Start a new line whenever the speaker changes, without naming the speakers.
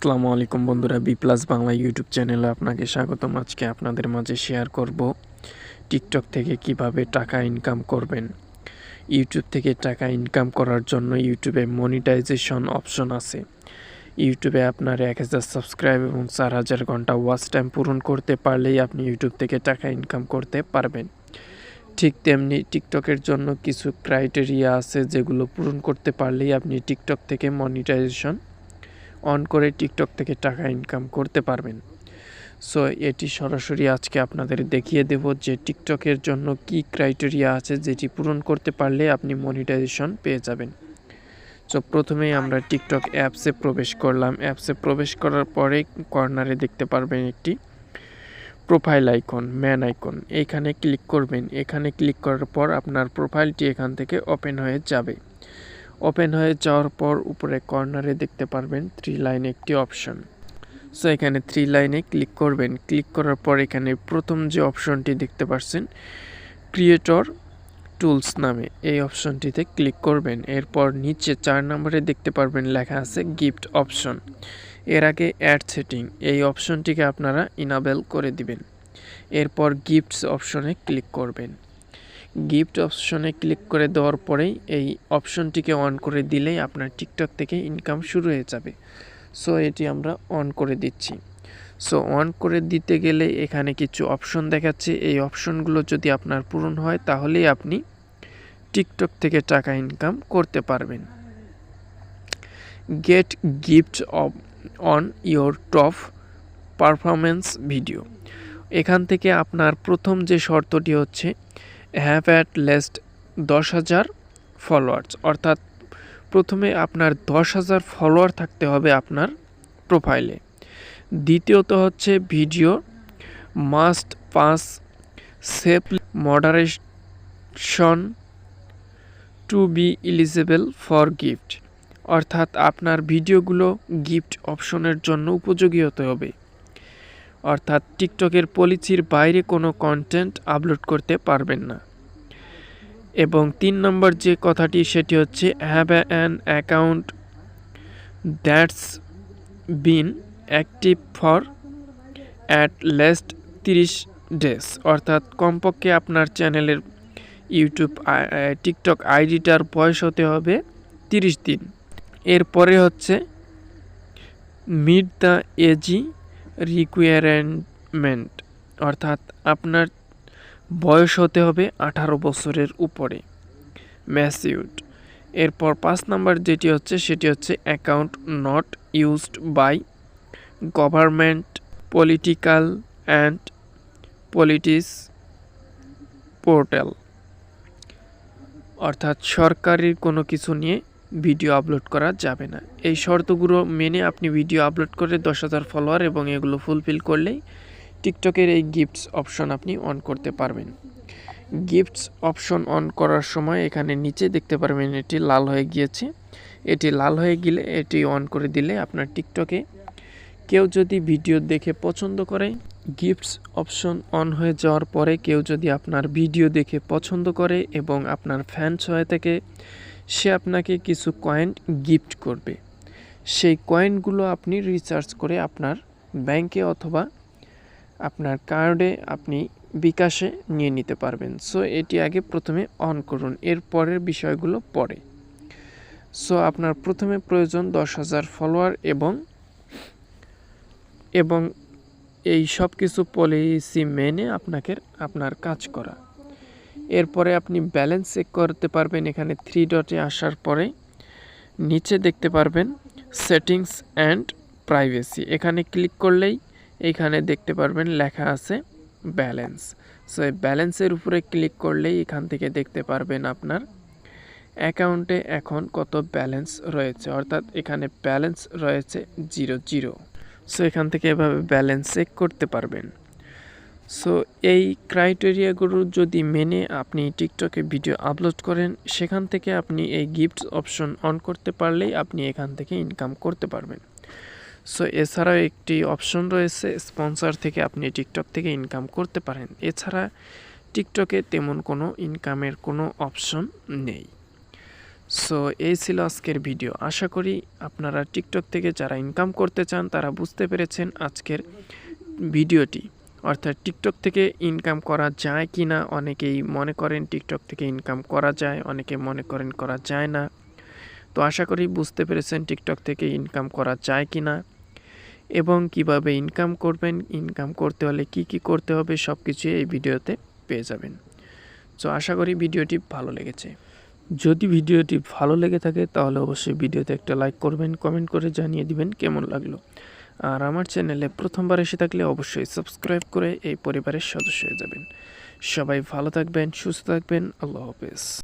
আসসালামু আলাইকুম বন্ধুরা, প্লাস বাংলা ইউটিউব চ্যানেলে আপনাকে স্বাগতম। আজকে আপনাদের মাঝে শেয়ার করব টিকটক থেকে কিভাবে টাকা ইনকাম করবেন। ইউটিউব থেকে টাকা ইনকাম করার জন্য ইউটিউবে মনিটাইজেশন অপশন আছে। ইউটিউবে আপনার 1000 সাবস্ক্রাইব এবং 4000 ঘন্টা ওয়াচ টাইম পূরণ করতে পারলেই আপনি ইউটিউব থেকে টাকা ইনকাম করতে পারবেন। ঠিক তেমনি টিকটকের জন্য কিছু ক্রাইটেরিয়া আছে যেগুলো পূরণ করতে পারলেই আপনি টিকটক থেকে মনিটাইজেশন অন করে টিকটক থেকে টাকা ইনকাম করতে পারবেন। সো এটি সরাসরি আজকে আপনাদের দেখিয়ে দেব যে টিকটকের জন্য কি ক্রাইটেরিয়া আছে যেটি পূরণ করতে পারলে আপনি মনিটাইজেশন পেয়ে যাবেন। সো প্রথমেই আমরা টিকটক অ্যাপসে প্রবেশ করলাম। অ্যাপসে প্রবেশ করার পরে কর্নারে দেখতে পারবেন একটি প্রোফাইল আইকন, ম্যান আইকন, এইখানে ক্লিক করবেন। এখানে ক্লিক করার পর আপনার প্রোফাইলটি এখান থেকে ওপেন হয়ে যাবে। ওপেন হয়ে যাওয়ার পর উপরে কর্নারে দেখতে পারবেন 3 লাইন একটি অপশন। সো এখানে 3 লাইনে ক্লিক করবেন। ক্লিক করার পর এখানে প্রথম যে অপশনটি দেখতে পাচ্ছেন ক্রিয়েটর টুলস নামে, এই অপশনটিতে ক্লিক করবেন। এরপর নিচে 4 নম্বরে দেখতে পারবেন লেখা আছে গিফট অপশন। এর আগে অ্যাড সেটিং, এই অপশনটিকে আপনারা ইনাবেল করে দিবেন। এরপর গিফটস অপশনে ক্লিক করবেন। গিফট অপশনে ক্লিক করে দেওয়ার পরেই এই অপশনটিকে অন করে দিলেই আপনার টিকটক থেকে ইনকাম শুরু হয়ে যাবে। সো এটি আমরা অন করে দিচ্ছি। সো অন করে দিতে গেলে এখানে কিছু অপশন দেখাচ্ছে। এই অপশনগুলো যদি আপনার পূরণ হয় তাহলেই আপনি টিকটক থেকে টাকা ইনকাম করতে পারবেন। Get gift on your top performance video, এখান থেকে আপনার প্রথম যে শর্তটি হচ্ছে হ্যাভ অ্যাট লিস্ট 10,000 ফলোয়ার্স, অর্থাৎ প্রথমে আপনার 10,000 ফলোয়ার থাকতে হবে আপনার প্রোফাইলে। দ্বিতীয়ত হচ্ছে video must pass safe moderation to be eligible for gift, অর্থাৎ আপনার ভিডিওগুলো গিফট অপশনের জন্য উপযোগী হতে হবে। অর্থাৎ টিকটকের পলিসির বাইরে কোনো কন্টেন্ট আপলোড করতে পারবেন না। এবং 3 নম্বর যে কথাটি সেটি হচ্ছে have an account that's bin active for at least 30 days, অর্থাৎ কমপক্ষে আপনার চ্যানেলের টিকটক আইডিটার বয়স হতে হবে 30 দিন। এরপরে হচ্ছে মিট দ্য এজি রিকোয়ারমেন্ট, অর্থাৎ আপনার বয়স হতে হবে 18 বছরের উপরে, ম্যাচিউরড। এরপর 5 নাম্বার যেটি হচ্ছে সেটি হচ্ছে account not used by government political and politics portal, অর্থাৎ সরকারি কোনো কিছু নিয়ে ভিডিও আপলোড করা যাবে না। এই শর্তগুলো মেনে আপনি ভিডিও আপলোড করে 10,000 ফলোয়ার এবং এগুলো ফুলফিল করলেই টিকটকের এই গিফটস অপশন আপনি অন করতে পারবেন। গিফটস অপশন অন করার সময় এখানে নিচে দেখতে পারবেন এটি লাল হয়ে গিয়েছে। এটি লাল হয়ে গেলে এটি অন করে দিলে আপনার টিকটকে কেউ যদি ভিডিও দেখে পছন্দ করে, গিফটস অপশন অন হয়ে যাওয়ার পরে কেউ যদি আপনার ভিডিও দেখে পছন্দ করে এবং আপনার ফ্যানস হয়ে থাকে, সে আপনাকে কিছু কয়েন গিফট করবে। সেই কয়েনগুলো আপনি রিচার্জ করে আপনার ব্যাংকে অথবা আপনার কার্ডে আপনি বিকাশে নিয়ে নিতে পারবেন। সো এটি আগে প্রথমে অন করুন, এর পরের বিষয়গুলো পরে। সো আপনার প্রথমে প্রয়োজন 10,000 ফলোয়ার এবং এই সব কিছু পলিসি মেনে আপনার কাজ করা। এরপরে আপনি ব্যালেন্স চেক করতে পারবেন। এখানে 3 ডটে আসার পরে নিচে দেখতে পারবেন সেটিংস অ্যান্ড প্রাইভেসি, এখানে ক্লিক করলেই এখানে দেখতে পারবেন লেখা আছে ব্যালেন্স। সো এই ব্যালেন্সের উপরে ক্লিক করলেই এখান থেকে দেখতে পারবেন আপনার অ্যাকাউন্টে এখন কত ব্যালেন্স রয়েছে, অর্থাৎ এখানে ব্যালেন্স রয়েছে 0। সো এখান থেকে এভাবে ব্যালেন্স চেক করতে পারবেন। সো এই ক্রাইটেরিয়াগুলো যদি মেনে আপনি টিকটকে ভিডিও আপলোড করেন, সেখান থেকে আপনি এই গিফট অপশন অন করতে পারলেই আপনি এখান থেকে ইনকাম করতে পারবেন। সো এছাড়াও একটি অপশন রয়েছে স্পন্সর থেকে আপনি টিকটক থেকে ইনকাম করতে পারেন। এছাড়া টিকটকে তেমন কোনো ইনকামের কোনো অপশন নেই। সো এই ছিল আজকের ভিডিও। আশা করি আপনারা টিকটক থেকে যারা ইনকাম করতে চান তারা বুঝতে পেরেছেন আজকের ভিডিওটি। অর্থাৎ টিকটক থেকে ইনকাম করা যায় কি না, অনেকেই মনে করেন টিকটক থেকে ইনকাম করা যায়, অনেকে মনে করেন করা যায় না। তো আশা করি বুঝতে পেরেছেন টিকটক থেকে ইনকাম করা যায় কি না এবং কিভাবে ইনকাম করবেন, ইনকাম করতে হলে কি কি করতে হবে সব কিছুই এই ভিডিওতে পেয়ে যাবেন। সো আশা করি ভিডিওটি ভালো লেগেছে। যদি ভিডিওটি ভালো লেগে থাকে তাহলে অবশ্যই ভিডিওতে একটা লাইক করবেন, কমেন্ট করে জানিয়ে দিবেন কেমন লাগলো। আর আমার চ্যানেলে প্রথমবার এসে থাকলে অবশ্যই সাবস্ক্রাইব করে এই পরিবারের সদস্য হয়ে যাবেন। সবাই ভালো থাকবেন, সুস্থ থাকবেন। আল্লাহ হাফেজ।